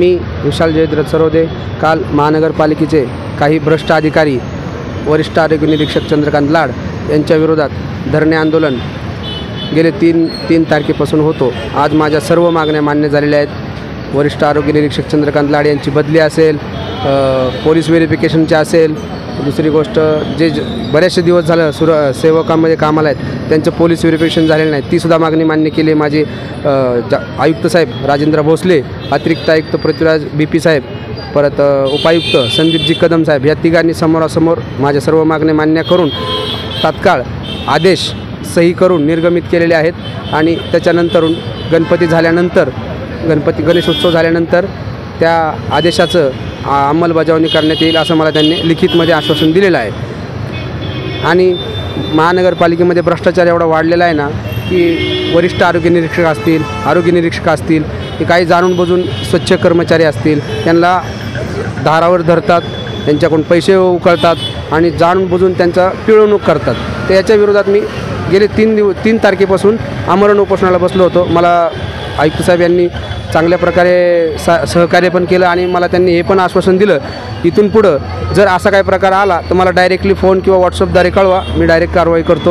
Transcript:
मी विशाल जयद्रथ सरोदे काल महानगरपालिकेचे काही भ्रष्ट अधिकारी वरिष्ठ आरोग्य निरीक्षक चंद्रकांत लाड यांच्या विरोधात धरणे आंदोलन गेले तीन तारखेपासून होतो। आज माझ्या सर्व मागण्या मान्य झालेल्या आहेत। वरिष्ठ आरोग्य निरीक्षक चंद्रकांत लाड यांची बदली असेल, पोलीस व्हेरिफिकेशनचे असेल, दुसरी गोष्ट जे बरेचसे दिवस झालं सेवकांमध्ये कामाला आहेत त्यांचं पोलीस व्हेरिफिकेशन झालेलं नाही, तीसुद्धा मागणी मान्य केली। माझे आयुक्त साहेब राजेंद्र भोसले, अतिरिक्त आयुक्त पृथ्वीराज BP साहेब, परत उपायुक्त संदीपजी कदम साहेब या तिघांनी समोरासमोर माझ्या सर्व मागण्या मान्य करून तात्काळ आदेश सही करून निर्गमित केलेले आहेत। आणि त्याच्यानंतरून गणेशोत्सव झाल्यानंतर त्या आदेशाचं अंमलबजावणी करण्यात येईल असं मला त्यांनी लिखितमध्ये आश्वासन दिलेलं आहे। आणि महानगरपालिकेमध्ये भ्रष्टाचार एवढा वाढलेला आहे ना की वरिष्ठ आरोग्य निरीक्षक असतील की काही जाणून बुजून स्वच्छ कर्मचारी असतील त्यांना धारावर धरतात, त्यांच्याकडून पैसे उकळतात आणि जाणून बुजून त्यांचा पिळवणूक करतात। तर याच्या विरोधात मी गेले 3 तारखेपासून आमरण उपोषणाला बसलो होतो। मला आयुक्त साहेब यांनी चांगल्या प्रकारे सहकार्य पण केलं आणि मला त्यांनी हे पण आश्वासन दिलं इथून पुढं जर असा काही प्रकार आला तर मला डायरेक्टली फोन किंवा व्हॉट्सअपद्वारे कळवा, मी डायरेक्ट कारवाई करतो।